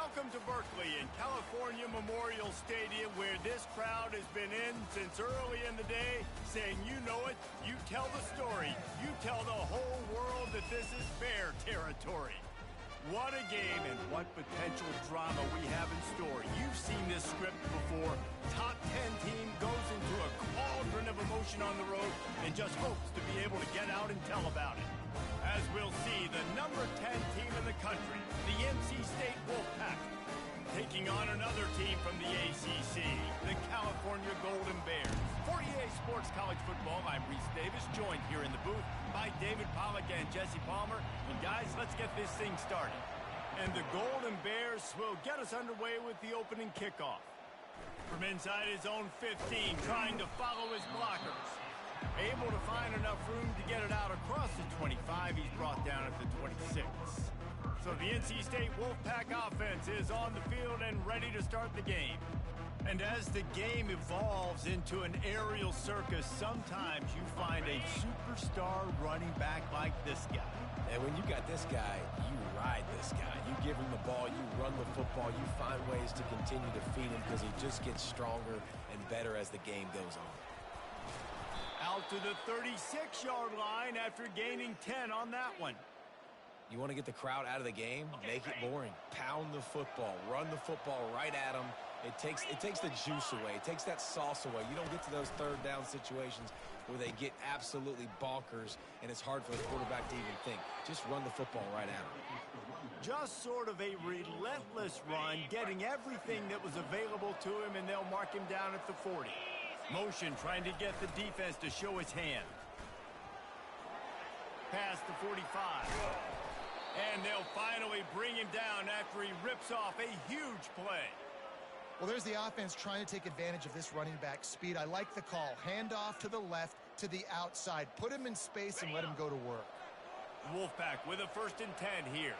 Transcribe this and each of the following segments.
Welcome to Berkeley and California Memorial Stadium, where this crowd has been in since early in the day, saying, you know it, you tell the story, you tell the whole world that this is Bear territory. What a game and what potential drama we have in store. You've seen this script before. Top 10 team goes into a cauldron of emotion on the road and just hopes to be able to get out and tell about it. As we'll see, the number 10 team in the country, the NC State Wolfpack, taking on another team from the ACC, the California Golden Bears. For EA Sports College Football, I'm Reese Davis, joined here in the booth by David Pollack and Jesse Palmer. And guys, let's get this thing started. And the Golden Bears will get us underway with the opening kickoff. From inside his own 15, trying to follow his blockers. Able to find enough room to get it out across the 25, he's brought down at the 26. So the NC State Wolfpack offense is on the field and ready to start the game. And as the game evolves into an aerial circus, sometimes you find a superstar running back like this guy. And when you got this guy, you ride this guy. You give him the ball, you run the football, you find ways to continue to feed him because he just gets stronger and better as the game goes on. Out to the 36-yard line after gaining 10 on that one. You want to get the crowd out of the game? Make it boring. Pound the football. Run the football right at them. It takes the juice away. It takes that sauce away. You don't get to those third down situations where they get absolutely bonkers and it's hard for the quarterback to even think. Just run the football right at them. Just sort of a relentless run, getting everything that was available to him, and they'll mark him down at the 40. Motion trying to get the defense to show his hand. Past the 45. And they'll finally bring him down after he rips off a huge play. Well, there's the offense trying to take advantage of this running back speed. I like the call. Hand off to the left, to the outside. Put him in space and let him go to work. Wolfpack with a 1st and 10 here.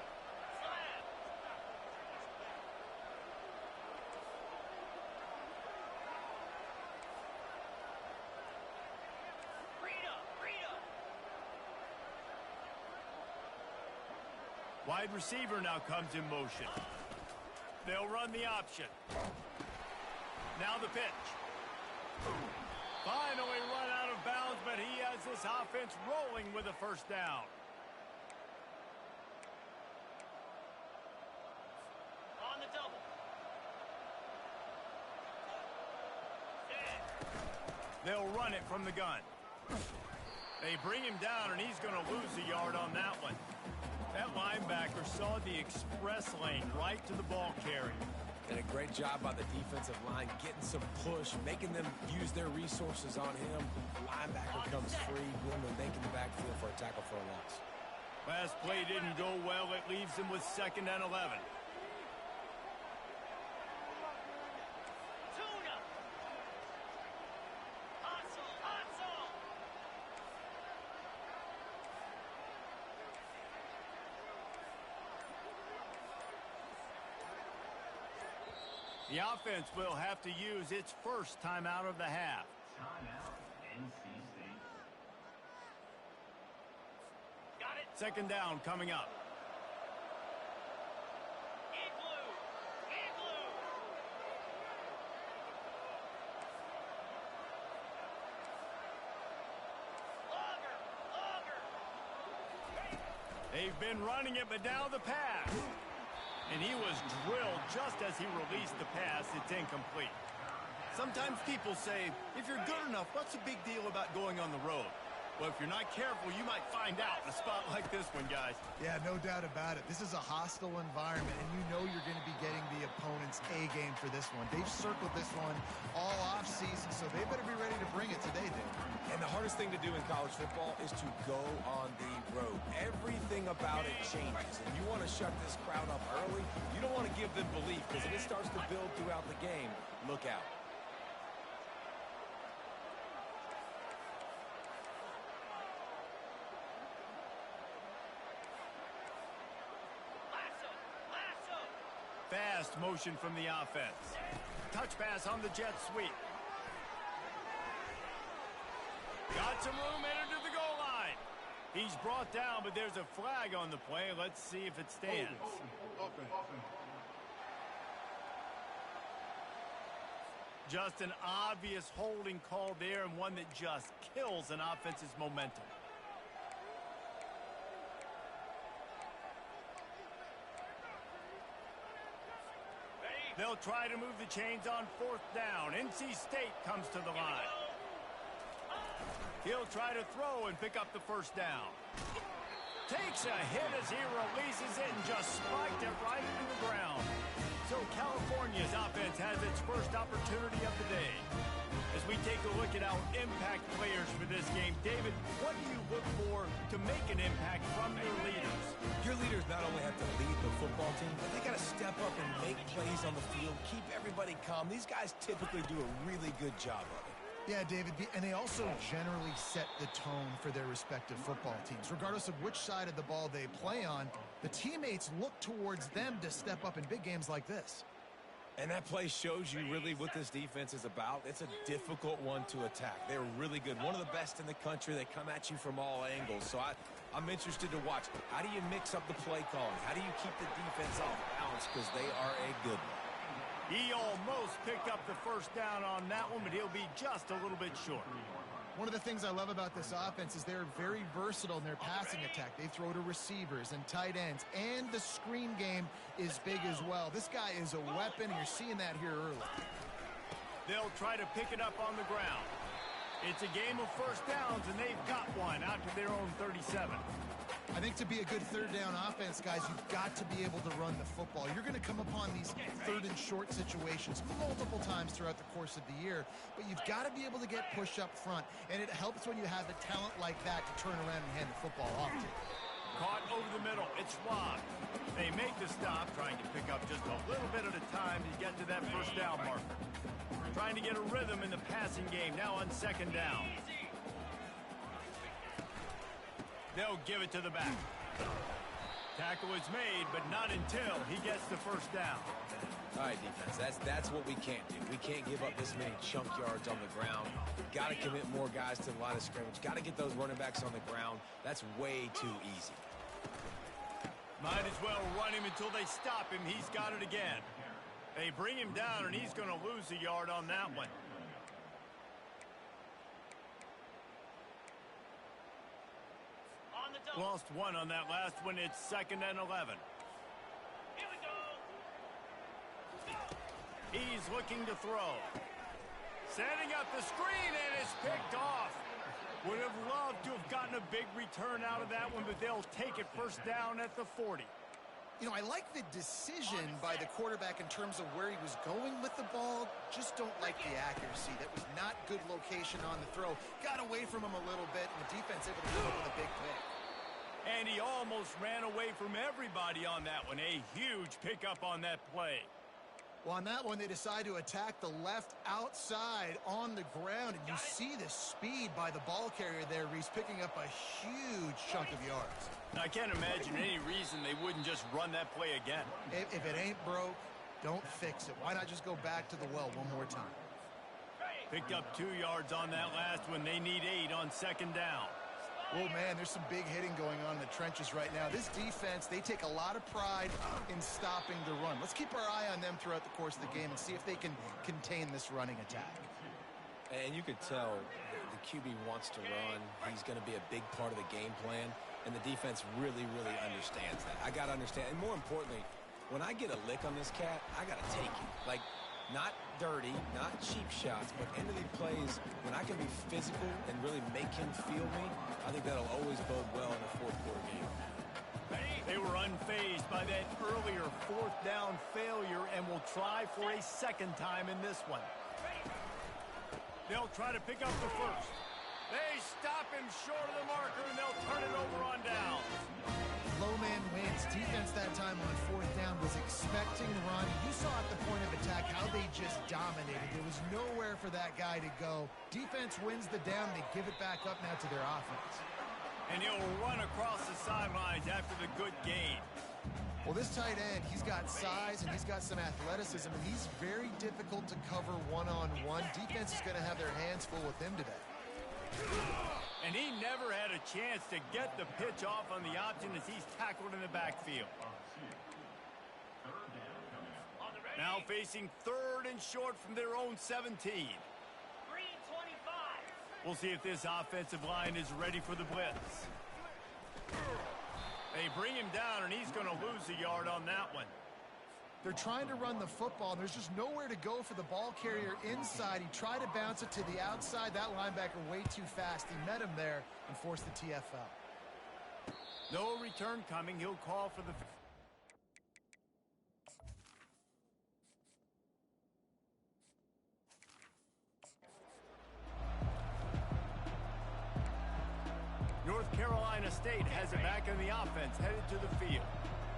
Wide receiver now comes in motion. They'll run the option. Now the pitch. Finally run out of bounds, but he has this offense rolling with a 1st down. On the double. They'll run it from the gun. They bring him down, and he's going to lose a yard on that one. That linebacker saw the express lane right to the ball carrier. And a great job by the defensive line, getting some push, making them use their resources on him. Linebacker comes free, boom, and making the backfield for a tackle for a loss. Last play didn't go well. It leaves him with 2nd and 11. The offense will have to use its first timeout of the half. Timeout, NC State. Got it. 2nd down coming up. Igloo. They've been running it, but now the pass. And he was drilled just as he released the pass. It's incomplete. Sometimes people say, if you're good enough, what's the big deal about going on the road? Well, if you're not careful, you might find out in a spot like this one, guys. Yeah, no doubt about it. This is a hostile environment, and you know you're going to be getting the opponent's A game for this one. They've circled this one all offseason, so they better be ready to bring it today, Dave. And the hardest thing to do in college football is to go on the road. Everything about it changes, and you want to shut this crowd up early. You don't want to give them belief, because if it starts to build throughout the game, look out. Fast motion from the offense. Touch pass on the jet sweep. Got some room, entered to the goal line. He's brought down, but there's a flag on the play. Let's see if it stands. Just an obvious holding call there, and one that just kills an offense's momentum. They'll try to move the chains on 4th down. NC State comes to the line. He'll try to throw and pick up the 1st down. Takes a hit as he releases it and just spiked it right into the ground. So California's offense has its first opportunity of the day. As we take a look at our impact players for this game, David, what do you look for to make an impact from your leaders? Your leaders not only have to lead the football team, but they got to step up and make plays on the field, keep everybody calm. These guys typically do a really good job of it. Yeah, David, and they also generally set the tone for their respective football teams. Regardless of which side of the ball they play on, the teammates look towards them to step up in big games like this. And that play shows you really what this defense is about. It's a difficult one to attack. They're really good. One of the best in the country. They come at you from all angles. So I'm interested to watch. How do you mix up the play calling? How do you keep the defense off balance? Because they are a good one. He almost picked up the 1st down on that one, but he'll be just a little bit short. One of the things I love about this offense is they're very versatile in their passing attack. They throw to receivers and tight ends, and the screen game is big as well. This guy is a weapon, and you're seeing that here early. They'll try to pick it up on the ground. It's a game of 1st downs, and they've got one out to their own 37. I think to be a good 3rd down offense, guys, you've got to be able to run the football. You're going to come upon these 3rd and short situations multiple times throughout the course of the year, but you've got to be able to get push up front, and it helps when you have a talent like that to turn around and hand the football off to. Caught over the middle. It's Schwab. They make the stop, trying to pick up just a little bit at a time to get to that 1st down marker. Trying to get a rhythm in the passing game, now on 2nd down. They'll give it to the back. Tackle is made, but not until he gets the 1st down. All right, defense, that's what we can't do. We can't give up this many chunk yards on the ground. Got to commit more guys to the line of scrimmage. Got to get those running backs on the ground. That's way too easy. Might as well run him until they stop him. He's got it again. They bring him down, and he's going to lose a yard on that one. Lost one on that last one. It's 2nd and 11. Here we go. He's looking to throw. Setting up the screen, and it's picked off. Would have loved to have gotten a big return out of that one, but they'll take it 1st down at the 40. You know, I like the decision by the quarterback in terms of where he was going with the ball. Just don't like the accuracy. That was not good location on the throw. Got away from him a little bit, and the defense able to come up with a big pick. And he almost ran away from everybody on that one. A huge pickup on that play. Well, on that one, they decide to attack the left outside on the ground, and you see the speed by the ball carrier there. He's picking up a huge chunk of yards. I can't imagine any reason they wouldn't just run that play again. If it ain't broke, don't fix it. Why not just go back to the well one more time? Picked up 2 yards on that last one. They need 8 on 2nd down. Oh, man, there's some big hitting going on in the trenches right now. This defense, they take a lot of pride in stopping the run. Let's keep our eye on them throughout the course of the game and see if they can contain this running attack. And you could tell the QB wants to run. He's going to be a big part of the game plan, and the defense really, really understands that. I got to understand, and more importantly, when I get a lick on this cat, I got to take it. Like, not dirty, not cheap shots, but end of the plays, when I can be physical and really make him feel me, I think that'll always bode well in a 4th quarter game. They were unfazed by that earlier 4th down failure and will try for a 2nd time in this one. They'll try to pick up the 1st. They stop him short of the marker, and they'll turn it over on down. Low man wins. Defense that time on 4th down was expecting run. You saw at the point of attack how they just dominated. There was nowhere for that guy to go. Defense wins the down. They give it back up now to their offense. And he'll run across the sidelines after the good gain. Well, this tight end, he's got size and he's got some athleticism, and he's very difficult to cover one-on-one. Defense is going to have their hands full with him today. And he never had a chance to get the pitch off on the option as he's tackled in the backfield. Now facing 3rd 3rd and short from their own 17. 3:25. We'll see if this offensive line is ready for the blitz. They bring him down, and he's going to lose a yard on that one. They're trying to run the football, and there's just nowhere to go for the ball carrier inside. He tried to bounce it to the outside. That linebacker way too fast. He met him there and forced the TFL. No return coming. He'll call for the... North Carolina State has it back in the offense, headed to the field.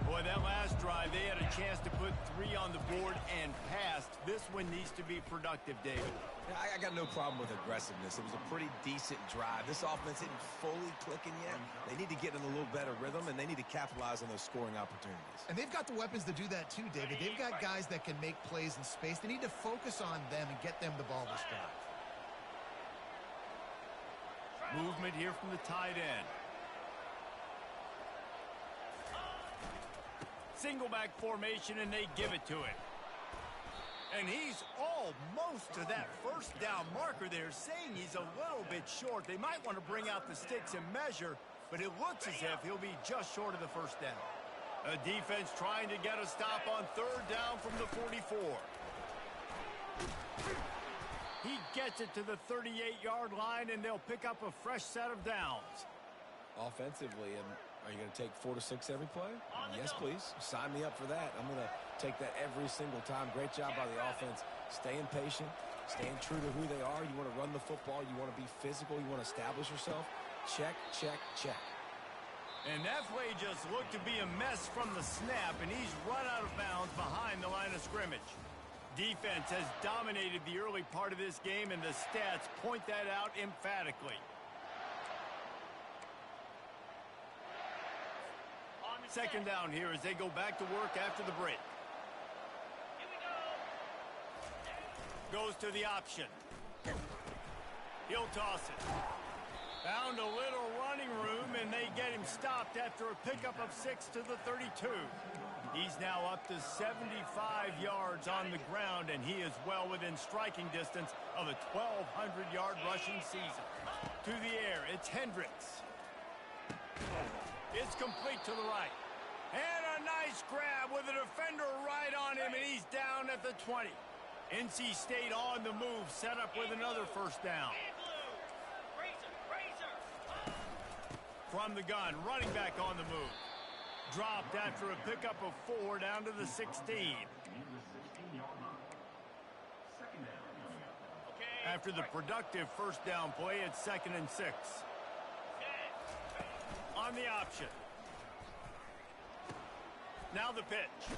Boy, that last drive, they had a chance to put 3 on the board and passed. This one needs to be productive, David. Yeah, I got no problem with aggressiveness. It was a pretty decent drive. This offense isn't fully clicking yet. They need to get in a little better rhythm, and they need to capitalize on those scoring opportunities. And they've got the weapons to do that too, David. They've got guys that can make plays in space. They need to focus on them and get them the ball this drive. Movement here from the tight end. Single back formation, and they give it to him. And he's almost to that first down marker there, saying he's a little bit short. They might want to bring out the sticks and measure, but it looks as if he'll be just short of the first down. A defense trying to get a stop on 3rd down from the 44. He gets it to the 38-yard line, and they'll pick up a fresh set of downs. Offensively, are you going to take 4 to 6 every play? Yes, please. Sign me up for that. I'm going to take that every single time. Great job by the offense. Staying patient, staying true to who they are. You want to run the football. You want to be physical. You want to establish yourself. Check, check, check. And that play just looked to be a mess from the snap, and he's run out of bounds behind the line of scrimmage. Defense has dominated the early part of this game, and the stats point that out emphatically. Second down here as they go back to work after the break. Here we go. Goes to the option. He'll toss it. Found a little running room, and they get him stopped after a pickup of 6 to the 32. He's now up to 75 yards on the ground, and he is well within striking distance of a 1,200-yard rushing season. To the air, it's Hendricks. It's complete to the right. And a nice grab with a defender right on him, and he's down at the 20. NC State on the move, set up with another first down. From the gun, running back on the move. Dropped after a pickup of 4 down to the 16. After the productive first down play, it's 2nd and 6. On the option. Now the pitch.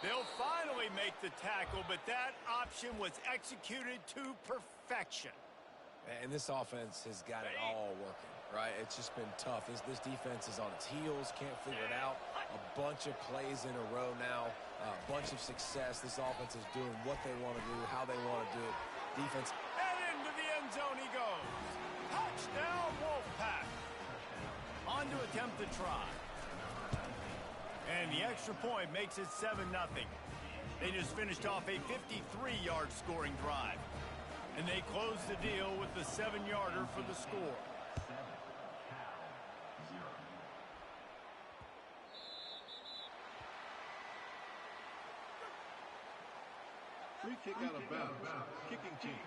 They'll finally make the tackle, but that option was executed to perfection. And this offense has got it all working, right? It's just been tough. This defense is on its heels, can't figure it out. A bunch of plays in a row now, a bunch of success. This offense is doing what they want to do, how they want to do it. Defense. And into the end zone he goes. Touchdown, Wolfpack. On to attempt the try. And the extra point makes it 7-0. They just finished off a 53-yard scoring drive. And they close the deal with the 7-yarder for the score. Free kick out of bounds. Kicking team.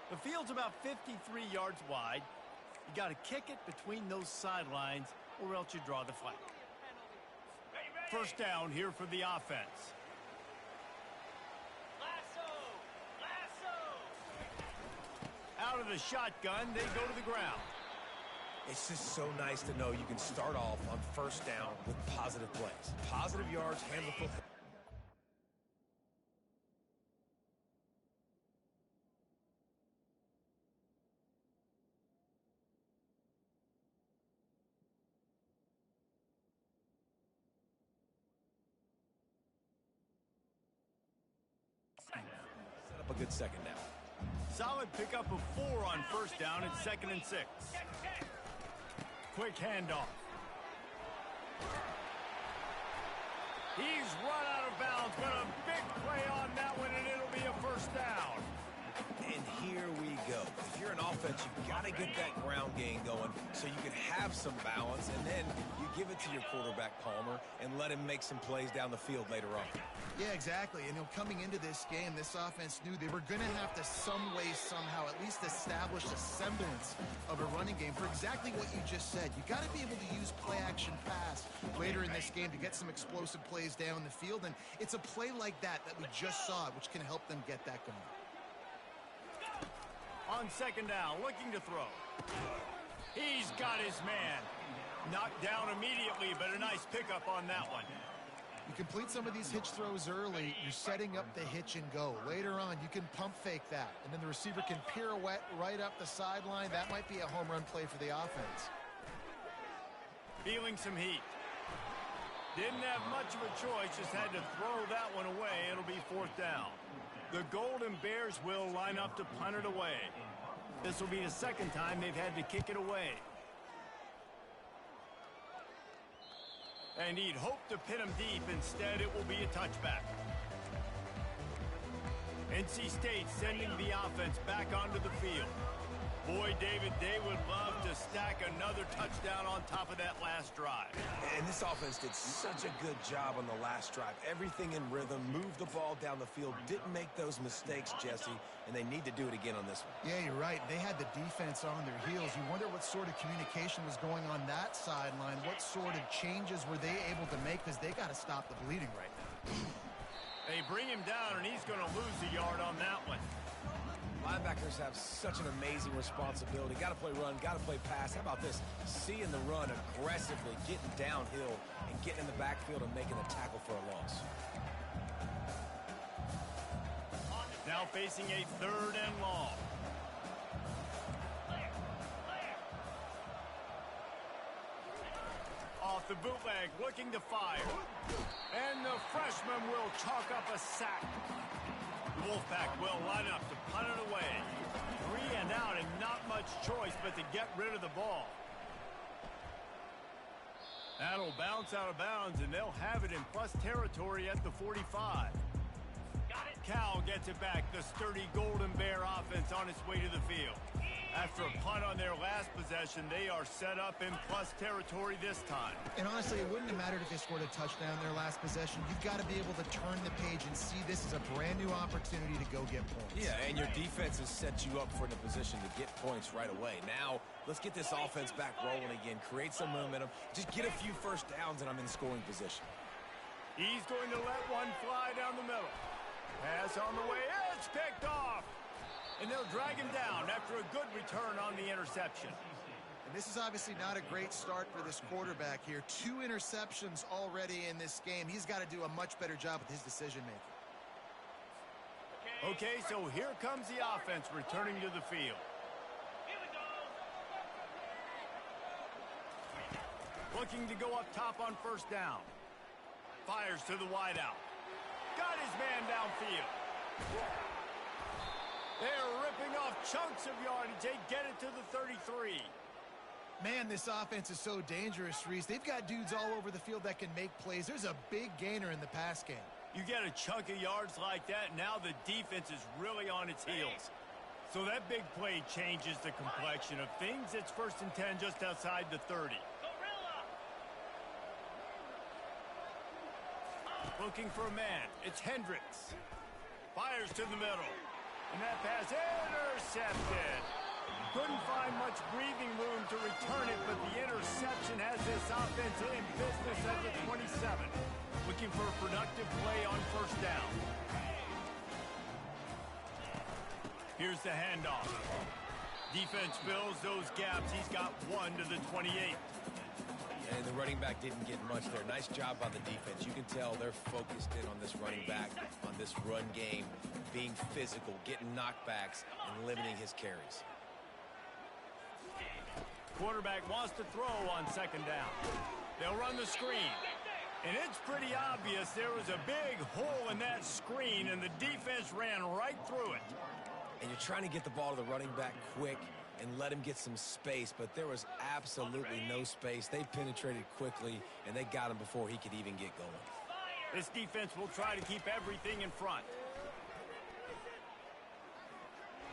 The field's about 53 yards wide. You got to kick it between those sidelines, or else you draw the flag. First down here for the offense. Out of the shotgun, they go to the ground. It's just so nice to know you can start off on first down with positive plays. Positive yards, hand the football. Set up a good second down. Solid pickup of 4 on first down. It's 2nd and 6. Quick handoff. He's run out of bounds, but a big you're an offense, you've got to get that ground game going so you can have some balance, and then you give it to your quarterback, Palmer, and let him make some plays down the field later on. Yeah, exactly. And coming into this game, this offense knew they were going to have to some way, somehow, at least establish a semblance of a running game for exactly what you just said. You got to be able to use play-action pass later in this game to get some explosive plays down the field, and it's a play like that we just saw, which can help them get that going. On second down, looking to throw. He's got his man. Knocked down immediately, but a nice pickup on that one. You complete some of these hitch throws early, you're setting up the hitch and go. Later on, you can pump fake that, and then the receiver can pirouette right up the sideline. That might be a home run play for the offense. Feeling some heat. Didn't have much of a choice, just had to throw that one away. It'll be fourth down. The Golden Bears will line up to punt it away. This will be the second time they've had to kick it away. And he'd hoped to pin him deep. Instead, it will be a touchback. NC State sending the offense back onto the field. Boy, David, they would love to stack another touchdown on top of that last drive. And this offense did such a good job on the last drive. Everything in rhythm, moved the ball down the field, didn't make those mistakes, Jesse, and they need to do it again on this one. Yeah, you're right. They had the defense on their heels. You wonder what sort of communication was going on that sideline. What sort of changes were they able to make, because they got to stop the bleeding right now. They bring him down, and he's going to lose a yard on that one. Linebackers have such an amazing responsibility. Got to play run, got to play pass. How about this? Seeing the run aggressively, getting downhill, and getting in the backfield and making a tackle for a loss. Now facing a third and long. Off the bootleg, looking to fire. And the freshman will chalk up a sack. The Wolfpack will line up to punt it away. 3 and out, and not much choice but to get rid of the ball. That'll bounce out of bounds, and they'll have it in plus territory at the 45. Cal gets it back. The sturdy Golden Bear offense on its way to the field. After a punt on their last possession, they are set up in plus territory this time. And honestly, it wouldn't have mattered if they scored a touchdown their last possession. You've got to be able to turn the page and see this as a brand new opportunity to go get points. Yeah, and your defense has set you up for the position to get points right away. Now, let's get this offense back rolling again. Create some momentum. Just get a few first downs, and I'm in scoring position. He's going to let one fly down the middle. Pass on the way. It's picked off. And they'll drag him down after a good return on the interception. And this is obviously not a great start for this quarterback here. 2 interceptions already in this game. He's got to do a much better job with his decision-making. Okay, so here comes the offense returning to the field. Looking to go up top on first down. Fires to the wideout. Got his man downfield. They're ripping off chunks of yardage. They get it to the 33. Man, this offense is so dangerous, Reese. They've got dudes all over the field that can make plays. There's a big gainer in the pass game. You get a chunk of yards like that, now the defense is really on its heels. So that big play changes the complexion of things. It's 1st and 10 just outside the 30. Looking for a man. It's Hendricks. Fires to the middle. And that pass intercepted. Couldn't find much breathing room to return it, but the interception has this offense in business at the 27. Looking for a productive play on first down. Here's the handoff. Defense fills those gaps. He's got 1 to the 28. And the running back didn't get much there. Nice job by the defense. You can tell they're focused in on this running back, on this run game, being physical, getting knockbacks, and limiting his carries. Quarterback wants to throw on second down. They'll run the screen. And it's pretty obvious there was a big hole in that screen, and the defense ran right through it. And you're trying to get the ball to the running back quick and let him get some space, but there was absolutely no space. They penetrated quickly, and they got him before he could even get going. This defense will try to keep everything in front.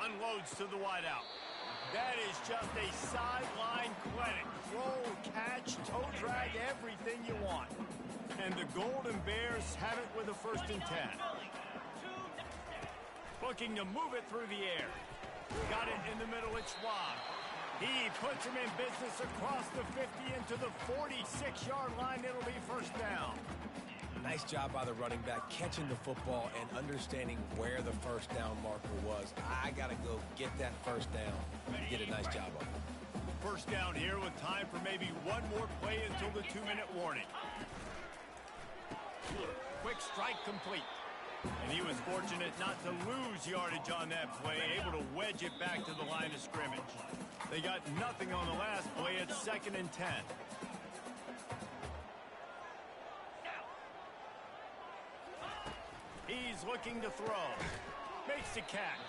Unloads to the wideout. That is just a sideline clinic. Roll, catch, toe drag, everything you want. And the Golden Bears have it with a 1st and 10. Looking to move it through the air. Got it in the middle at Schwab. He puts him in business across the 50 into the 46-yard line. It'll be 1st down. Nice job by the running back catching the football and understanding where the 1st down marker was. I got to go get that 1st down. He did a nice job of it. 1st down here with time for maybe one more play until the 2-minute warning. Quick strike complete. And he was fortunate not to lose yardage on that play, able to wedge it back to the line of scrimmage. They got nothing on the last play. It's 2nd and 10. He's looking to throw. Makes the catch.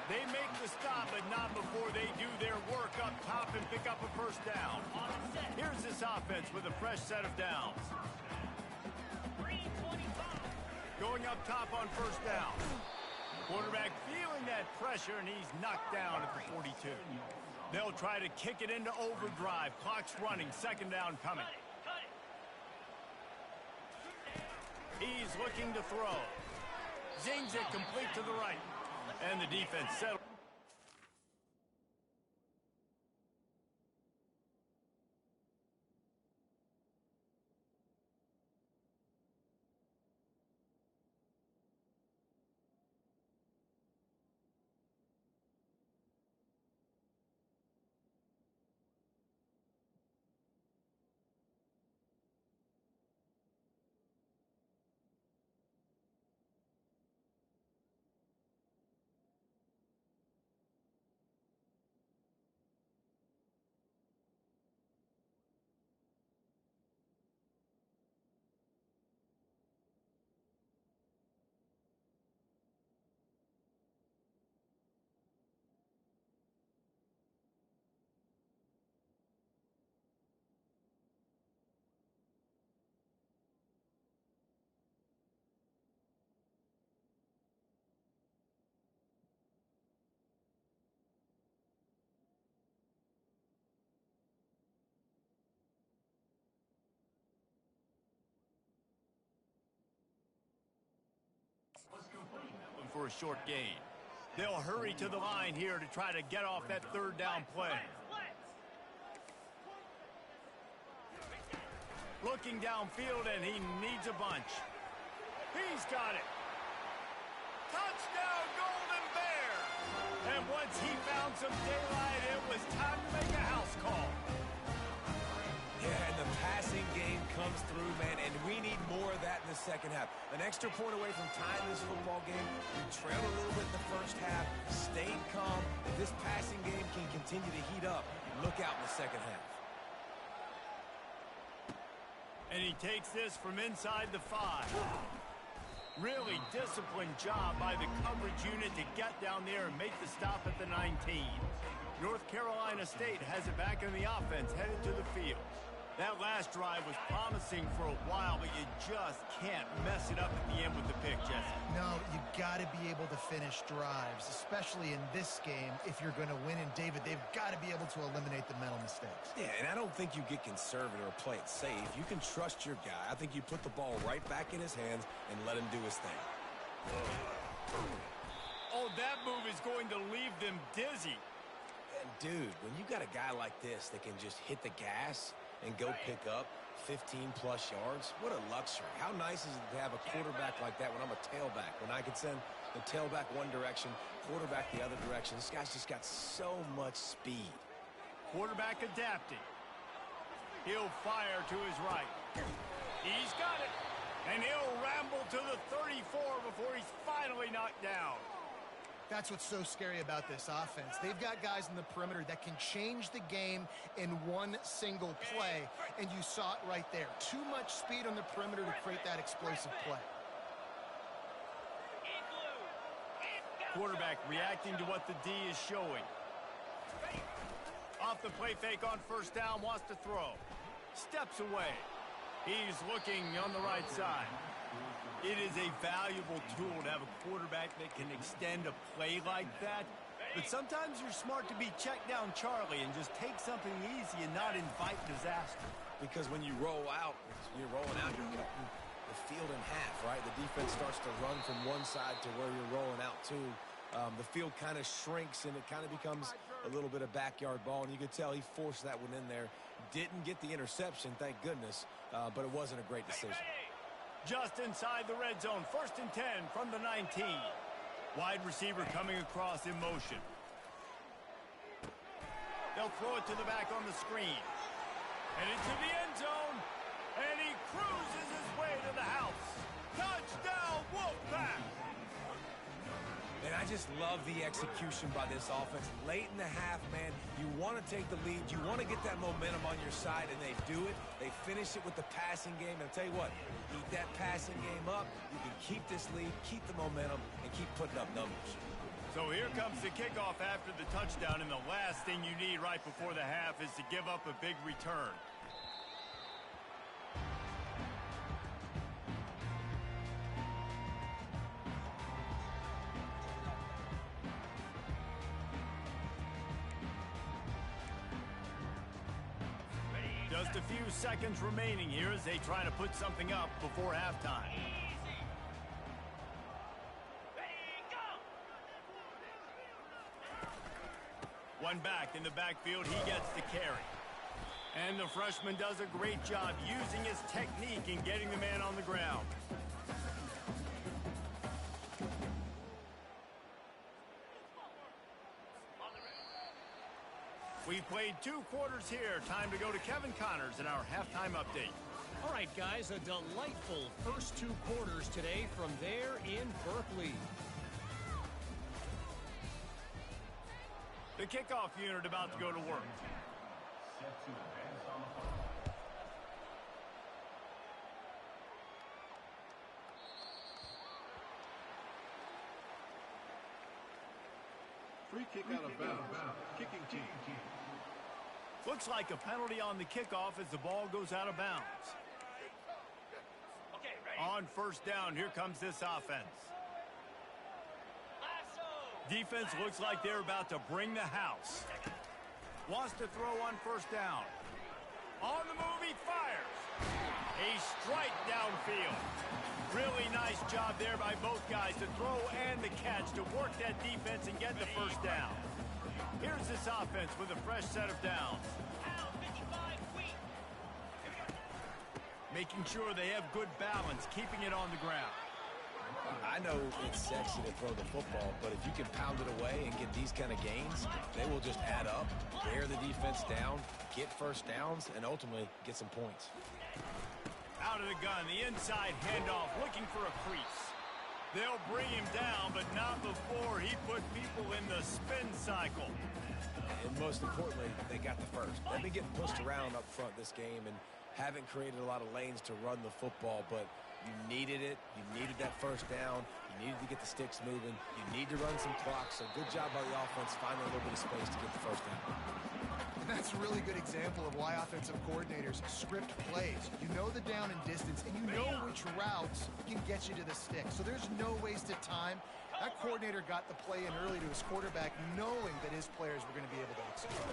They make the stop, but not before they do their work up top and pick up a 1st down. Here's this offense with a fresh set of downs. Going up top on 1st down. Quarterback feeling that pressure, and he's knocked down at the 42. They'll try to kick it into overdrive. Clock's running. 2nd down coming. He's looking to throw. Zings it complete to the right. And the defense settled. For a short gain. They'll hurry to the line here to try to get off that 3rd down play. Looking downfield, and he needs a bunch. He's got it. Touchdown, Golden Bears! And once he found some daylight, it was time to make a house call. Yeah, and the passing game comes through, man, and we need more of that in the 2nd half. An extra point away from tying this football game. We trailed a little bit in the 1st half, stayed calm. If this passing game can continue to heat up, look out in the 2nd half. And he takes this from inside the 5. Really disciplined job by the coverage unit to get down there and make the stop at the 19. North Carolina State has it back in the offense, headed to the field. That last drive was promising for a while, but you just can't mess it up at the end with the pick, Jesse. No, you got to be able to finish drives, especially in this game. If you're going to win, and David, they've got to be able to eliminate the mental mistakes. Yeah, and I don't think you get conservative or play it safe. You can trust your guy. I think you put the ball right back in his hands and let him do his thing. Oh, that move is going to leave them dizzy. And dude, when you got a guy like this that can just hit the gas and go pick up 15-plus yards, what a luxury. How nice is it to have a quarterback like that when I'm a tailback, when I can send the tailback one direction, quarterback the other direction. This guy's just got so much speed. Quarterback adapting. He'll fire to his right. He's got it. And he'll ramble to the 34 before he's finally knocked down. That's what's so scary about this offense. They've got guys in the perimeter that can change the game in one single play, and you saw it right there. Too much speed on the perimeter to create that explosive play. Quarterback reacting to what the D is showing. Off the play fake on 1st down, wants to throw. Steps away. He's looking on the right side. It is a valuable tool to have a quarterback that can extend a play like that. But sometimes you're smart to be check down Charlie and just take something easy and not invite disaster. Because when you roll out, you're rolling out, you're cutting the field in half, right? The defense starts to run from one side to where you're rolling out to. The field kind of shrinks, and it kind of becomes a little bit of backyard ball. And you could tell he forced that one in there. Didn't get the interception, thank goodness, but it wasn't a great decision. Just inside the red zone, 1st and 10 from the 19. Wide receiver coming across in motion. They'll throw it to the back on the screen. And into the end zone. And he cruises his way to the house. Touchdown, Wolfpack! And I just love the execution by this offense. Late in the half, man, you want to take the lead. You want to get that momentum on your side, and they do it. They finish it with the passing game. And I'll tell you what, eat that passing game up. You can keep this lead, keep the momentum, and keep putting up numbers. So here comes the kickoff after the touchdown, and the last thing you need right before the half is to give up a big return. Just a few seconds remaining here as they try to put something up before halftime. One back in the backfield, he gets the carry. And the freshman does a great job using his technique and getting the man on the ground. We've played 2 quarters here. Time to go to Kevin Connors in our halftime update. All right, guys, a delightful first 2 quarters today from there in Berkeley. The kickoff unit about to go to work. Free kick out of bounds. Kicking team. Looks like a penalty on the kickoff as the ball goes out of bounds. Okay, ready? On 1st down, here comes this offense. Defense looks like they're about to bring the house. Wants to throw on 1st down. On the move, he fires. A strike downfield. Really nice job there by both guys to throw and the catch to work that defense and get the 1st down. Here's this offense with a fresh set of downs. Making sure they have good balance, keeping it on the ground. I know it's sexy to throw the football, but if you can pound it away and get these kind of gains, they will just add up, wear the defense down, get 1st downs, and ultimately get some points. Out of the gun, the inside handoff, looking for a crease. They'll bring him down, but not before he put people in the spin cycle. And most importantly, they got the 1st. They've been getting pushed around up front this game and haven't created a lot of lanes to run the football, but you needed it. You needed that 1st down. You needed to get the sticks moving. You need to run some clock. So good job by the offense finding a little bit of space to get the 1st down. And that's a really good example of why offensive coordinators script plays. You know the down and distance, and you know which routes can get you to the stick. So there's no wasted time. That coordinator got the play in early to his quarterback, knowing that his players were going to be able to execute.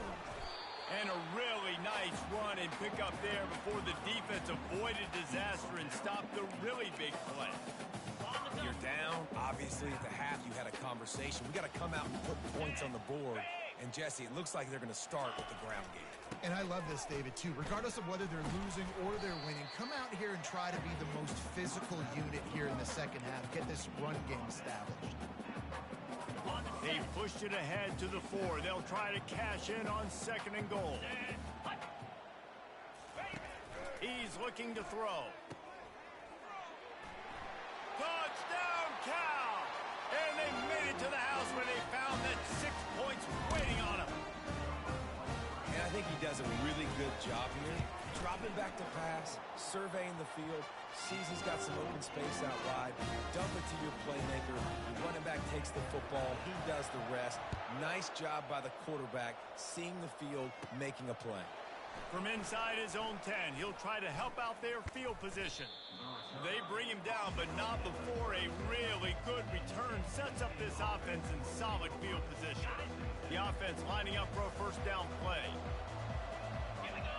And a really nice run and pick up there before the defense avoided disaster and stopped the really big play. You're down. Obviously, at the half, you had a conversation. We got to come out and put points on the board. And, Jesse, it looks like they're going to start with the ground game. And I love this, David, too. Regardless of whether they're losing or they're winning, come out here and try to be the most physical unit here in the second half. Get this run game established. They pushed it ahead to the 4. They'll try to cash in on 2nd and goal. He's looking to throw. Touchdown, Cal! And they made it to the house where they found that 6 points waiting on him. And I think he does a really good job here. Dropping back to pass, surveying the field, sees he's got some open space out wide, dump it to your playmaker, the running back takes the football, he does the rest. Nice job by the quarterback, seeing the field, making a play. From inside his own 10, he'll try to help out their field position. They bring him down, but not before a really good return sets up this this offense in solid field position. The offense lining up for a first down play.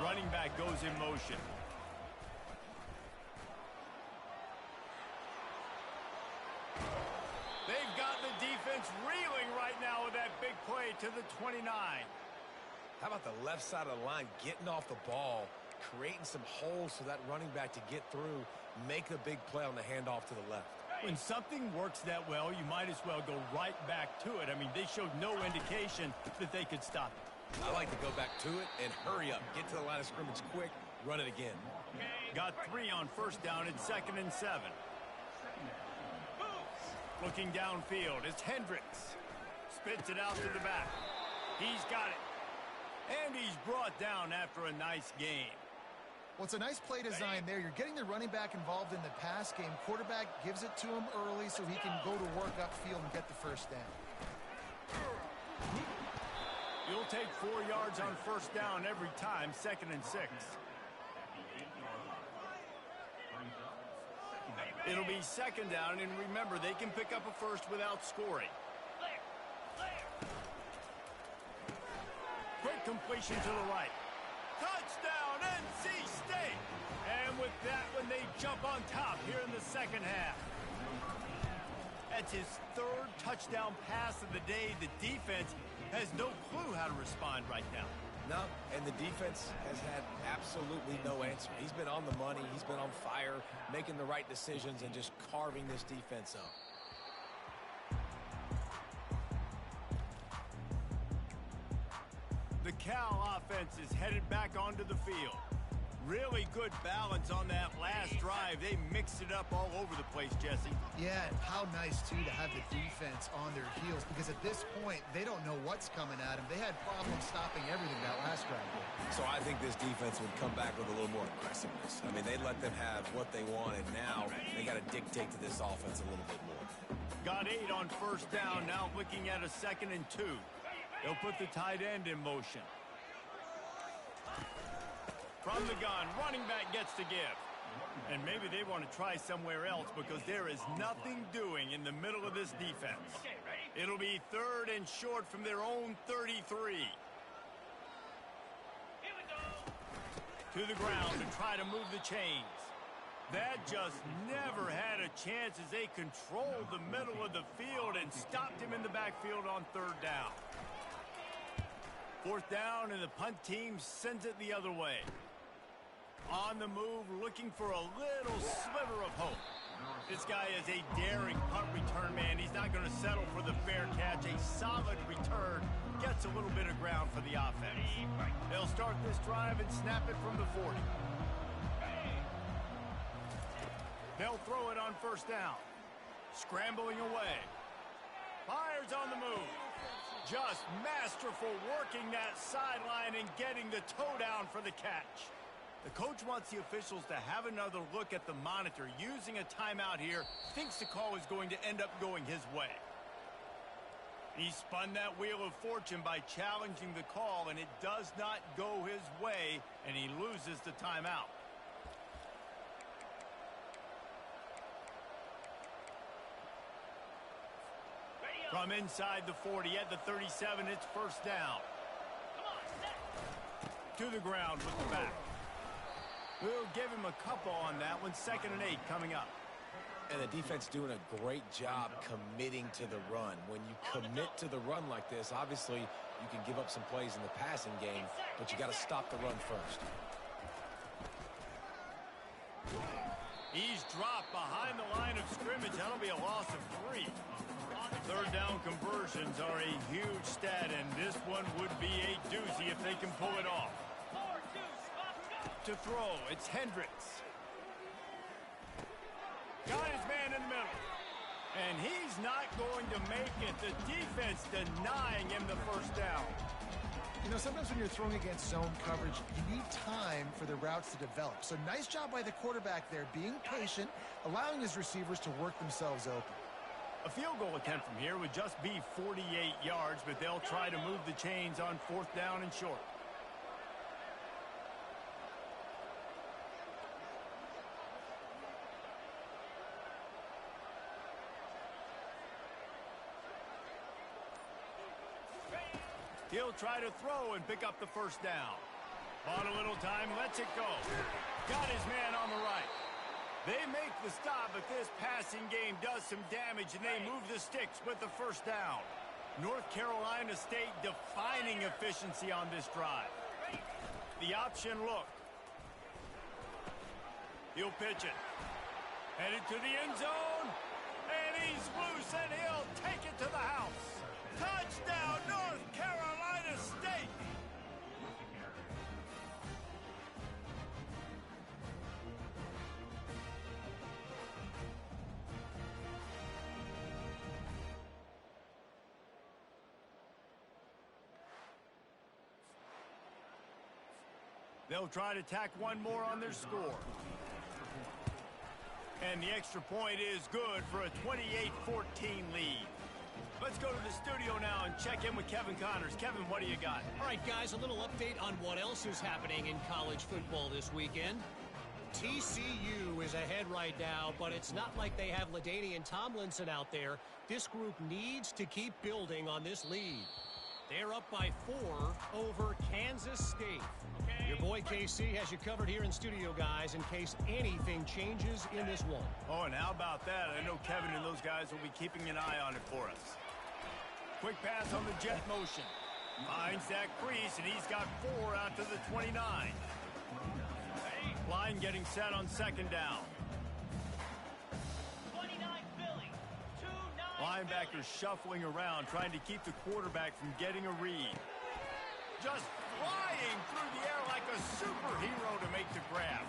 Running back goes in motion. They've got the defense reeling right now with that big play to the 29. How about the left side of the line getting off the ball, creating some holes for that running back to get through, make the big play on the handoff to the left. When something works that well, you might as well go right back to it. I mean, they showed no indication that they could stop it. I like to go back to it and hurry up. Get to the line of scrimmage quick, run it again. Got 3 on first down at 2nd and 7. Looking downfield, it's Hendricks. Spits it out to the back. He's got it. And he's brought down after a nice gain. Well, it's a nice play design there. You're getting the running back involved in the pass game. Quarterback gives it to him early so he can go to work upfield and get the first down. You'll take 4 yards on first down every time, 2nd and 6. It'll be 2nd down, and remember, they can pick up a first without scoring. Quick completion to the right. Touchdown, NC State! And with that one, they jump on top here in the second half. That's his 3rd touchdown pass of the day. The defense has no clue how to respond right now. No, and the defense has had absolutely no answer. He's been on the money. He's been on fire, making the right decisions and just carving this defense up. The Cal offense is headed back onto the field. Really good balance on that last drive. They mixed it up all over the place, Jesse. Yeah, and how nice, too, to have the defense on their heels, because at this point, they don't know what's coming at them. They had problems stopping everything that last drive. So I think this defense would come back with a little more aggressiveness. I mean, they let them have what they wanted. Now they got to dictate to this offense a little bit more. Got 8 on first down. Now looking at a 2nd and 2. They'll put the tight end in motion. From the gun, running back gets to give. And maybe they want to try somewhere else because there is nothing doing in the middle of this defense. It'll be 3rd and short from their own 33. To the ground to try to move the chains. That just never had a chance as they controlled the middle of the field and stopped him in the backfield on 3rd down. 4th down, and the punt team sends it the other way. On the move, looking for a little sliver of hope. This guy is a daring punt return man. He's not going to settle for the fair catch. A solid return gets a little bit of ground for the offense. They'll start this drive and snap it from the 40. They'll throw it on first down. Scrambling away. Fires on the move. Just masterful working that sideline and getting the toe down for the catch. The coach wants the officials to have another look at the monitor. Using a timeout here, thinks the call is going to end up going his way. He spun that wheel of fortune by challenging the call, and it does not go his way, and he loses the timeout. From inside the 40 at the 37, it's first down. To the ground with the back. We'll give him a couple on that one. 2nd and 8 coming up. And the defense doing a great job committing to the run. When you commit to the run like this, obviously you can give up some plays in the passing game, but you got to stop the run first. He's dropped behind the line of scrimmage. That'll be a loss of 3. 3rd down conversions are a huge stat, and this one would be a doozy if they can pull it off. To throw, it's Hendricks. Got his man in the middle. And he's not going to make it. The defense denying him the first down. You know, sometimes when you're throwing against zone coverage, you need time for the routes to develop. So nice job by the quarterback there, being patient, allowing his receivers to work themselves open. A field goal attempt from here would just be 48 yards, but they'll try to move the chains on 4th down and short. He'll try to throw and pick up the first down. Bought a little time, lets it go. Got his man on the right. They make the stop, but this passing game does some damage, and they move the sticks with the first down. North Carolina State defining efficiency on this drive. The option look. He'll pitch it. Headed to the end zone. And he's loose, and he'll take it to the house. Touchdown, North Carolina State. They'll try to tack one more on their score. And the extra point is good for a 28-14 lead. Let's go to the studio now and check in with Kevin Connors. Kevin, what do you got? All right, guys, a little update on what else is happening in college football this weekend. TCU is ahead right now, but it's not like they have LaDainian Tomlinson out there. This group needs to keep building on this lead. They're up by 4 over Kansas State. Your boy KC has you covered here in studio, guys, in case anything changes in this one. Oh, and how about that? I know Kevin and those guys will be keeping an eye on it for us. Quick pass on the jet motion. Finds that crease, and he's got 4 out to the 29. Line getting set on second down. 29 Philly. 2-9 Linebackers shuffling around, trying to keep the quarterback from getting a read. Just flying through the air like a superhero to make the grab.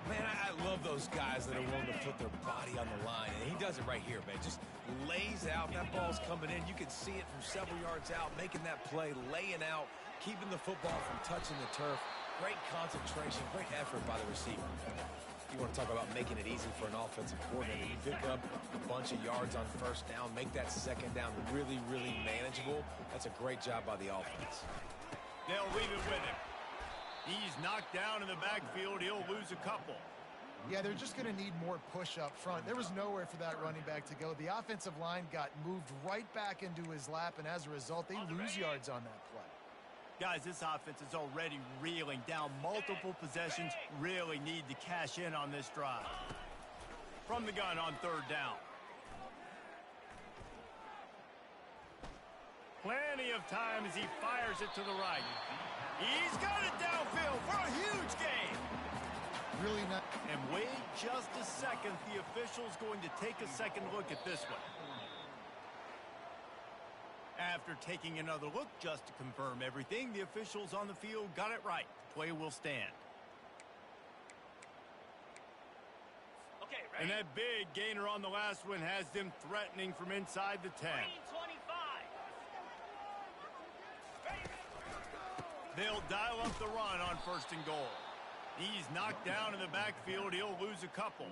Man, I love those guys that are willing to put their body on the line, and he does it right here, man. Just lays out. That ball's coming in. You can see it from several yards out, making that play, laying out, keeping the football from touching the turf. Great concentration, great effort by the receiver. You want to talk about making it easy for an offensive coordinator. You pick up a bunch of yards on first down, make that second down really, really manageable. That's a great job by the offense. They'll leave it with him. He's knocked down in the backfield. He'll lose a couple. Yeah, they're just going to need more push up front. There was nowhere for that running back to go. The offensive line got moved right back into his lap, and as a result, they lose yards on that play. Guys, this offense is already reeling down multiple possessions. Really need to cash in on this drive. From the gun on third down. Plenty of time as he fires it to the right. He's got it downfield for a huge gain. Really not. And wait just a second. The official's going to take a second look at this one. After taking another look just to confirm everything, the officials on the field got it right. Play will stand. Okay, And ready? that big gainer on the last one has them threatening from inside the 10. 25. They'll dial up the run on first and goal. He's knocked down in the backfield. He'll lose a couple.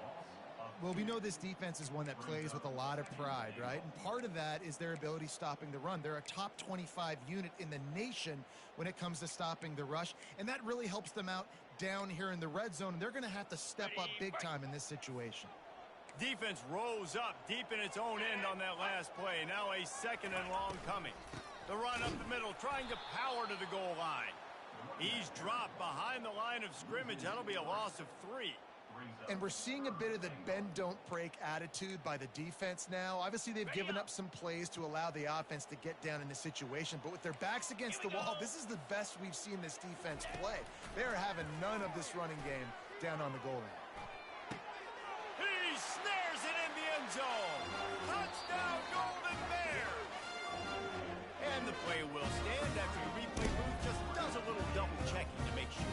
Well, we know this defense is one that plays with a lot of pride, right? And part of that is their ability stopping the run. They're a top 25 unit in the nation when it comes to stopping the rush, and that really helps them out down here in the red zone. And they're going to have to step up big time in this situation. Defense rose up deep in its own end on that last play. Now a second and long coming. The run up the middle, trying to power to the goal line. He's dropped behind the line of scrimmage. That'll be a loss of 3. And we're seeing a bit of the bend, don't break attitude by the defense now. Obviously, they've given up some plays to allow the offense to get down in the situation. But with their backs against the wall, this is the best we've seen this defense play. They're having none of this running game down on the goal line. He snares it in the end zone. Touchdown, Golden Bears. And the play will stand after the replay booth just does a little double checking to make sure.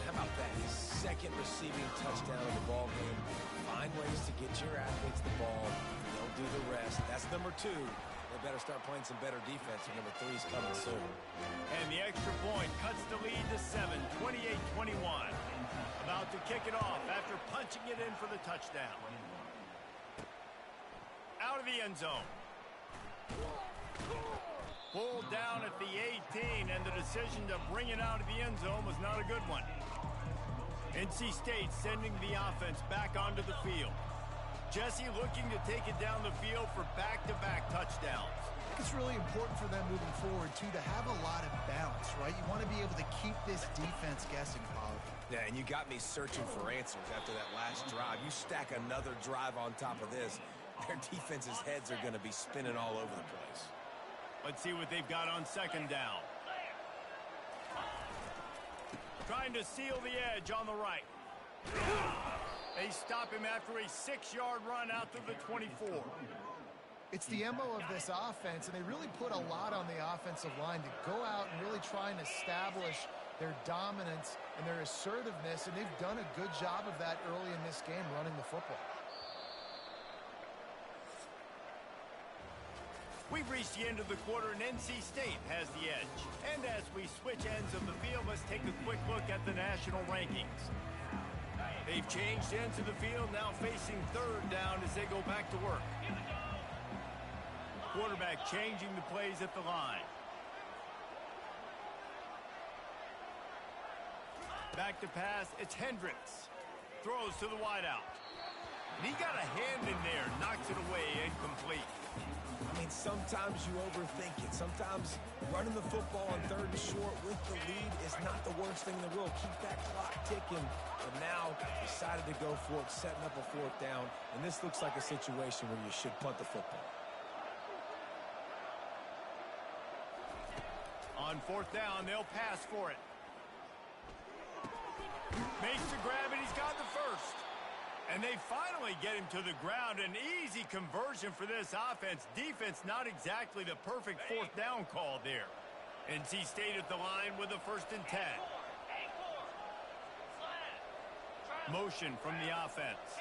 How about that? His second receiving touchdown of the ball game. Find ways to get your athletes the ball. They'll do the rest. That's number 2. They better start playing some better defense. And number 3 is coming soon. And the extra point cuts the lead to 7, 28-21. About to kick it off after punching it in for the touchdown. Out of the end zone. Pulled down at the 18, and the decision to bring it out of the end zone was not a good one. NC State sending the offense back onto the field. Jesse looking to take it down the field for back-to-back touchdowns. I think it's really important for them moving forward, too, to have a lot of balance, right? You want to be able to keep this defense guessing, Pollard. Yeah, and you got me searching for answers after that last drive. You stack another drive on top of this, their defense's heads are going to be spinning all over the place. Let's see what they've got on second down. Trying to seal the edge on the right. They stop him after a 6-yard run out to the 24. It's the MO of this offense, and they really put a lot on the offensive line to go out and really try and establish their dominance and their assertiveness, and they've done a good job of that early in this game running the football. We've reached the end of the quarter, and NC State has the edge. And as we switch ends of the field, let's take a quick look at the national rankings. They've changed ends of the field, now facing third down as they go back to work. Quarterback changing the plays at the line. Back to pass, it's Hendricks. Throws to the wideout. And he got a hand in there, knocks it away, incomplete. I mean, sometimes you overthink it. Sometimes running the football on third and short with the lead is not the worst thing in the world. Keep that clock ticking. But now decided to go for it, setting up a fourth down. And this looks like a situation where you should punt the football. On fourth down, they'll pass for it. Makes the grab, and he's got the first. And they finally get him to the ground. An easy conversion for this offense. Defense not exactly the perfect fourth down call there. NC State at the line with a 1st and 10. Motion from the offense.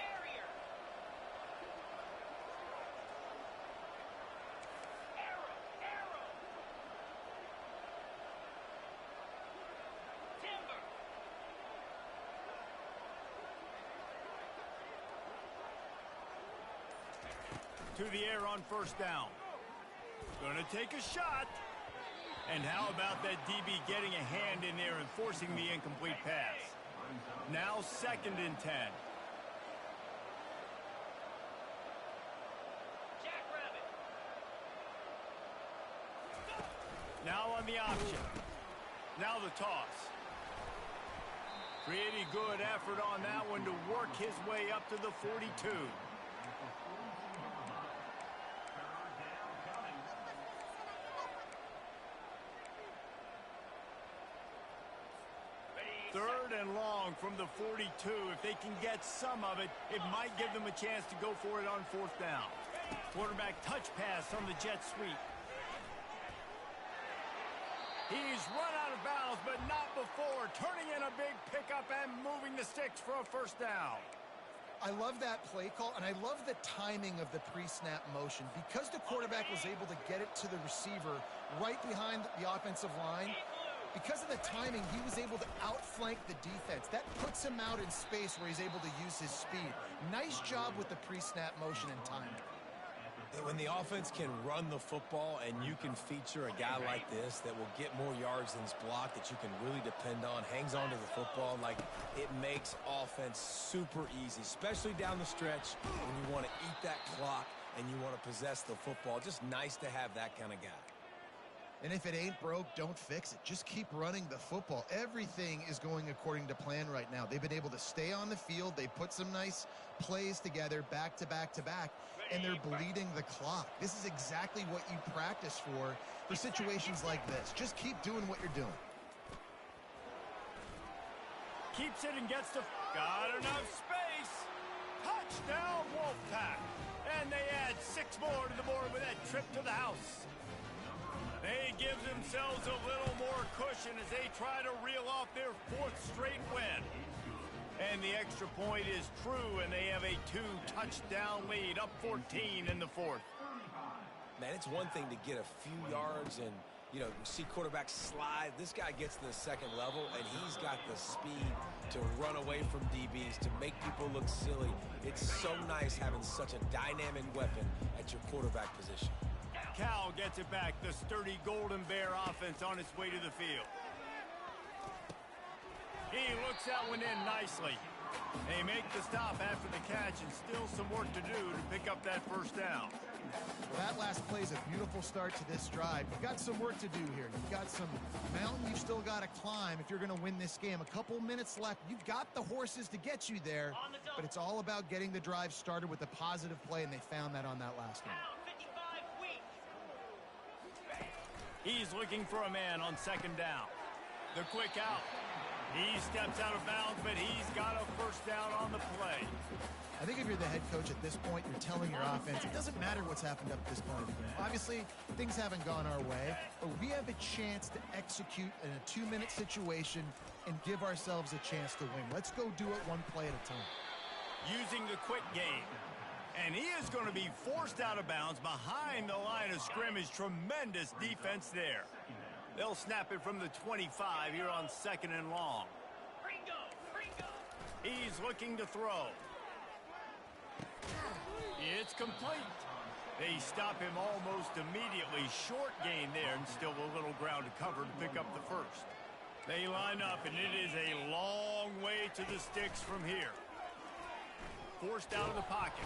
To the air on first down. Gonna take a shot. And how about that DB getting a hand in there and forcing the incomplete pass? Now 2nd and 10. Now on the option. Now the toss. Pretty good effort on that one to work his way up to the 42. Third and long from the 42. If they can get some of it, it might give them a chance to go for it on fourth down. Quarterback touch pass on the jet sweep. He's run out of bounds, but not before. Turning in a big pickup and moving the sticks for a first down. I love that play call, and I love the timing of the pre-snap motion. Because the quarterback was able to get it to the receiver right behind the offensive line, because of the timing, he was able to outflank the defense. That puts him out in space where he's able to use his speed. Nice job with the pre-snap motion and timing. When the offense can run the football and you can feature a guy like this that will get more yards than his block, that you can really depend on, hangs on to the football, like it makes offense super easy, especially down the stretch when you want to eat that clock and you want to possess the football. Just nice to have that kind of guy. And if it ain't broke, don't fix it. Just keep running the football. Everything is going according to plan right now. They've been able to stay on the field. They put some nice plays together back to back to back, and they're bleeding the clock. This is exactly what you practice for situations like this. Just keep doing what you're doing. Keeps it and gets the... Got enough space. Touchdown, Wolfpack. And they add 6 more to the board with that trip to the house. They give themselves a little more cushion as they try to reel off their 4th straight win. And the extra point is true, and they have a 2-touchdown lead, up 14 in the 4th. Man, it's one thing to get a few yards and, you know, see quarterbacks slide. This guy gets to the second level, and he's got the speed to run away from DBs, to make people look silly. It's so nice having such a dynamic weapon at your quarterback position. Cal gets it back. The sturdy Golden Bear offense on its way to the field. He looks that one in nicely. They make the stop after the catch and still some work to do to pick up that first down. Well, that last play is a beautiful start to this drive. You've got some work to do here. You've got some mountain you've still got to climb if you're going to win this game. A couple minutes left. You've got the horses to get you there, but it's all about getting the drive started with a positive play, and they found that on that last one. He's looking for a man on second down. The quick out. He steps out of bounds, but he's got a first down on the play. I think if you're the head coach at this point, you're telling your offense, it doesn't matter what's happened up to this point of the game. Obviously, things haven't gone our way, but we have a chance to execute in a 2-minute situation and give ourselves a chance to win. Let's go do it one play at a time. Using the quick game. And he is going to be forced out of bounds behind the line of scrimmage. Tremendous defense there. They'll snap it from the 25 here on second and long. He's looking to throw. It's complete. They stop him almost immediately. Short gain there and still a little ground to cover to pick up the first. They line up and it is a long way to the sticks from here. Forced out of the pocket.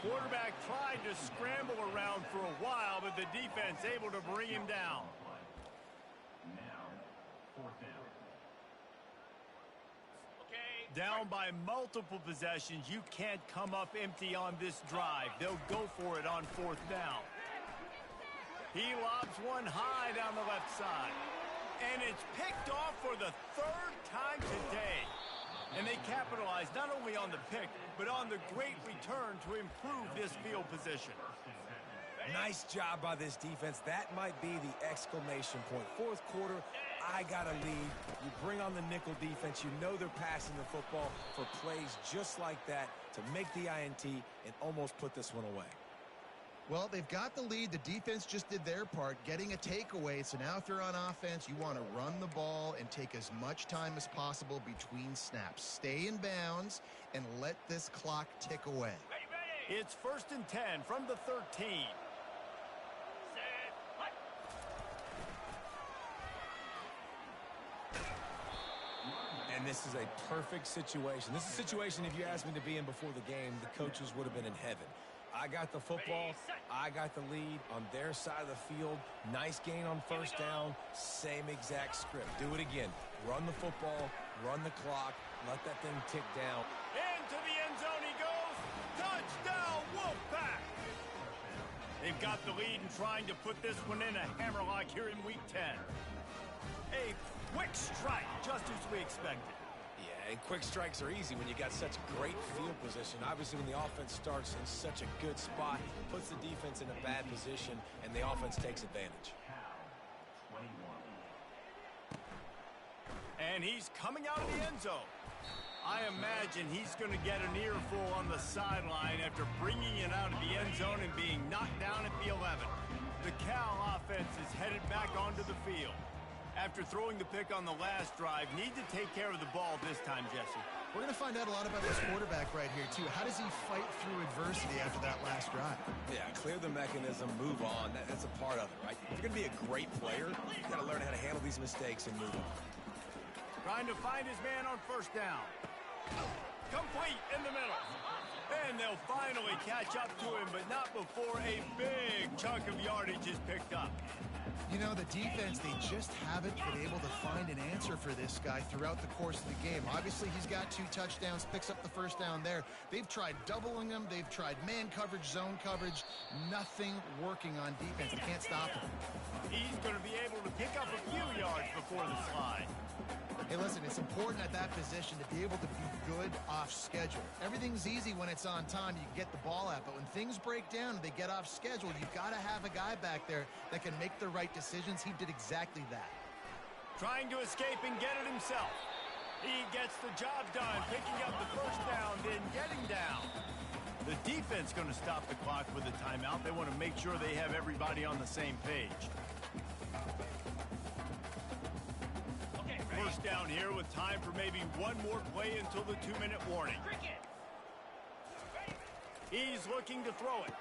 Quarterback tried to scramble around for a while, but the defense able to bring him down. Down by multiple possessions. You can't come up empty on this drive. They'll go for it on fourth down. He lobs one high down the left side. And it's picked off for the third time today. And they capitalize not only on the pick, but on the great return to improve this field position. Nice job by this defense. That might be the exclamation point. Fourth quarter, I got a lead. You bring on the nickel defense. You know they're passing the football for plays just like that to make the INT and almost put this one away. Well, they've got the lead. The defense just did their part, getting a takeaway. So now if you're on offense, you want to run the ball and take as much time as possible between snaps. Stay in bounds and let this clock tick away. It's first and 10 from the 13. And this is a perfect situation. This is a situation, if you asked me to be in before the game, the coaches would have been in heaven. I got the football. I got the lead on their side of the field. Nice gain on first down. Same exact script. Do it again. Run the football. Run the clock. Let that thing tick down. Into the end zone he goes. Touchdown, Wolfpack! They've got the lead and trying to put this one in a hammerlock here in Week 10. A quick strike, just as we expected. Yeah, and quick strikes are easy when you got such great field position. Obviously, when the offense starts in such a good spot, puts the defense in a bad position, and the offense takes advantage. And he's coming out of the end zone. I imagine he's going to get an earful on the sideline after bringing it out of the end zone and being knocked down at the 11. The Cal offense is headed back onto the field. After throwing the pick on the last drive, need to take care of the ball this time, Jesse. We're going to find out a lot about this quarterback right here, too. How does he fight through adversity after that last drive? Yeah, clear the mechanism, move on. That's a part of it, right? If you're going to be a great player, you've got to learn how to handle these mistakes and move on. Trying to find his man on first down. Complete in the middle. And they'll finally catch up to him, but not before a big chunk of yardage is picked up. You know, the defense, they just haven't been able to find an answer for this guy throughout the course of the game. Obviously, he's got 2 touchdowns, picks up the first down there. They've tried doubling him. They've tried man coverage, zone coverage. Nothing working on defense. They can't stop him. He's going to be able to pick up a few yards before the slide. Hey, listen, it's important at that position to be able to be good off schedule. Everything's easy when it's on time. You can get the ball out. But when things break down and they get off schedule, you've got to have a guy back there that can make the right decisions. He did exactly that. Trying to escape and get it himself. He gets the job done, picking up the first down, then getting down. The defense going to stop the clock with a timeout. They want to make sure they have everybody on the same page. First down here with time for maybe one more play until the 2-minute warning. He's looking to throw it.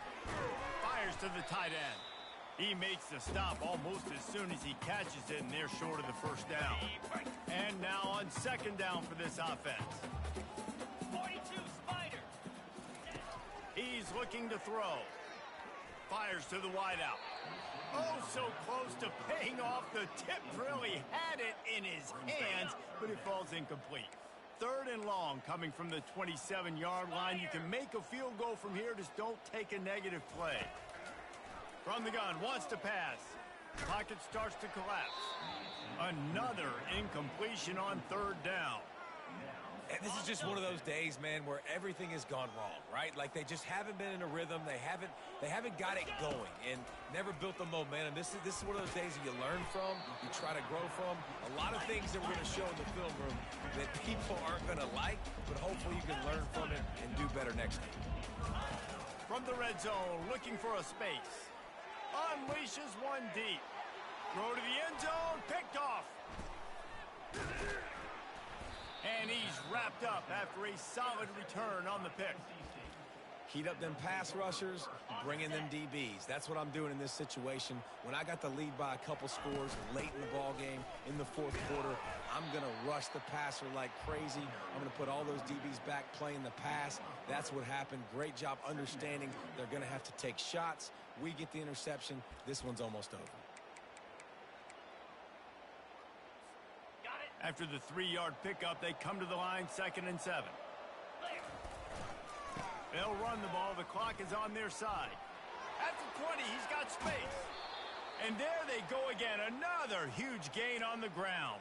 Fires to the tight end. He makes the stop almost as soon as he catches it, and they're short of the first down. And now on second down for this offense. He's looking to throw. Fires to the wideout. Oh, so close to paying off. The tip really had it in his hands, but it falls incomplete. 3rd and long coming from the 27-yard line. You can make a field goal from here. Just don't take a negative play. From the gun, wants to pass. Pocket starts to collapse. Another incompletion on 3rd down. And this is just one of those days, man, where everything has gone wrong, right? Like they just haven't been in a rhythm. They haven't got it going and never built the momentum. This is one of those days that you learn from, you try to grow from. A lot of things that we're going to show in the film room that people aren't going to like, but hopefully you can learn from it and do better next time. From the red zone, looking for a space. Unleashes one deep. Throw to the end zone, picked off. And he's wrapped up after a solid return on the pick. Heat up them pass rushers, bring in them DBs. That's what I'm doing in this situation. When I got the lead by a couple scores late in the ball game in the 4th quarter, I'm going to rush the passer like crazy. I'm going to put all those DBs back playing the pass. That's what happened. Great job understanding they're going to have to take shots. We get the interception. This one's almost over. After the 3-yard pickup, they come to the line, 2nd and 7. They'll run the ball. The clock is on their side. At the 20, he's got space. And there they go again. Another huge gain on the ground.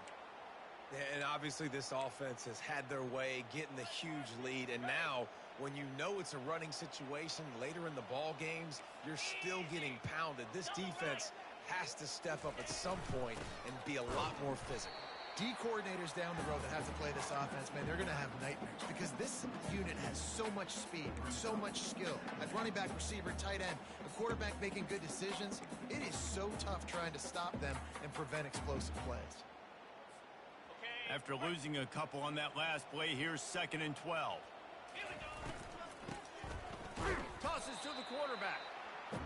And obviously this offense has had their way, getting the huge lead. And now, when you know it's a running situation later in the ball games, you're still getting pounded. This defense has to step up at some point and be a lot more physical. D coordinators down the road that have to play this offense, man, they're going to have nightmares because this unit has so much speed, so much skill. At running back, receiver, tight end, a quarterback making good decisions, it is so tough trying to stop them and prevent explosive plays. After losing a couple on that last play, here's 2nd and 12. Tosses to the quarterback.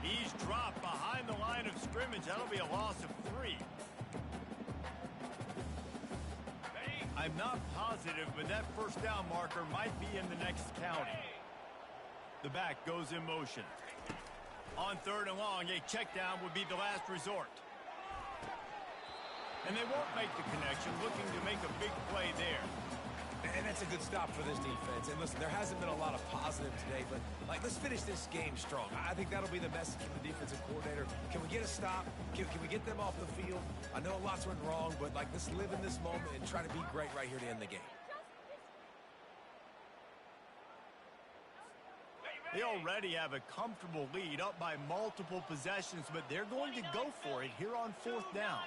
He's dropped behind the line of scrimmage. That'll be a loss of 3. I'm not positive, but that 1st down marker might be in the next county. The back goes in motion. On 3rd and long, a check down would be the last resort. And they won't make the connection, looking to make a big play there. And that's a good stop for this defense. And listen, there hasn't been a lot of positive today, but let's finish this game strong. I think that'll be the message from the defensive coordinator. Can we get a stop? Can we get them off the field? I know a lot's went wrong, but let's live in this moment and try to be great right here to end the game. They already have a comfortable lead, up by multiple possessions, but they're going to go for it here on 4th down.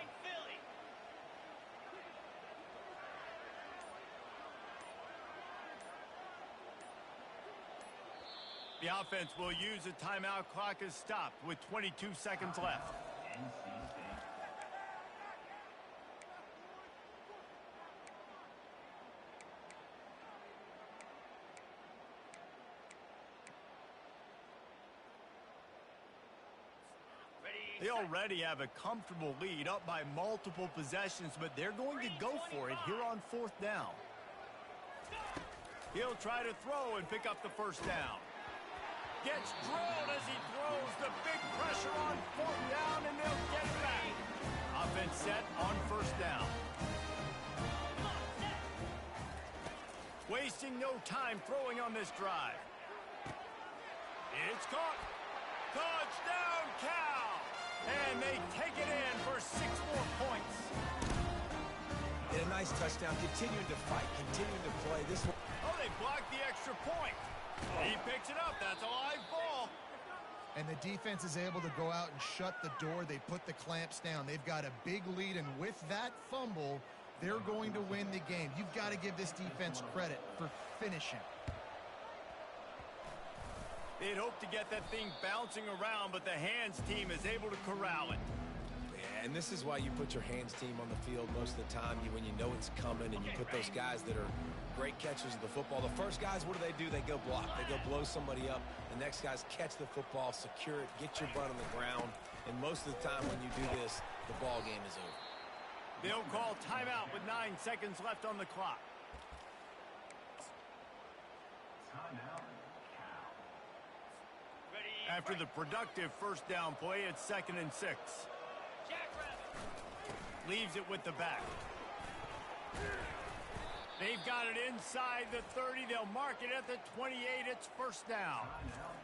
The offense will use a timeout. Clock is stopped with 22 seconds left. They already have a comfortable lead, up by multiple possessions, but they're going to go for it here on 4th down. He'll try to throw and pick up the 1st down. Gets drilled as he throws. The big pressure on 4th down, and they'll get it back. Offense set on 1st down. Wasting no time throwing on this drive. It's caught. Touchdown, Cal! And they take it in for 6 more points. And a nice touchdown. Continuing to fight, continuing to play. This one. Oh, they blocked the extra point. He picks it up. That's a live ball. And the defense is able to go out and shut the door. They put the clamps down. They've got a big lead, and with that fumble, they're going to win the game. You've got to give this defense credit for finishing. They'd hoped to get that thing bouncing around, but the hands team is able to corral it. Yeah, and this is why you put your hands team on the field most of the time when you know it's coming, and you put those guys that are great catchers of the football. The first guys, what do? They go block. They go blow somebody up. The next guys catch the football, secure it, get your butt on the ground. And most of the time when you do this, the ball game is over. They'll call timeout with 9 seconds left on the clock. After the productive first down play, it's 2nd and 6. Leaves it with the back. They've got it inside the 30. They'll mark it at the 28. It's first down.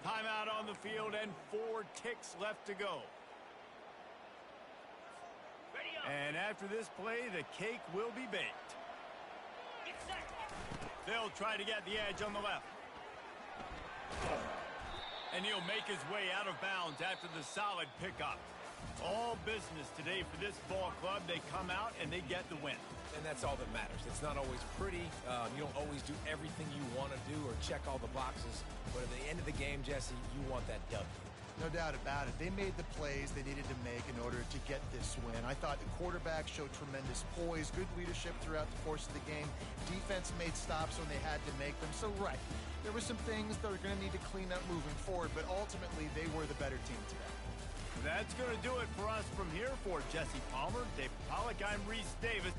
Timeout on the field and 4 ticks left to go. And after this play, the cake will be baked. They'll try to get the edge on the left. And he'll make his way out of bounds after the solid pickup. All business today for this ball club. They come out and they get the win. And that's all that matters. It's not always pretty. You don't always do everything you want to do or check all the boxes. But at the end of the game, Jesse, you want that W. No doubt about it. They made the plays they needed to make in order to get this win. I thought the quarterback showed tremendous poise, good leadership throughout the course of the game. Defense made stops when they had to make them. So, right, there were some things that are going to need to clean up moving forward, but ultimately they were the better team today. That's going to do it for us from here. For Jesse Palmer, Dave Pollack, I'm Reese Davis.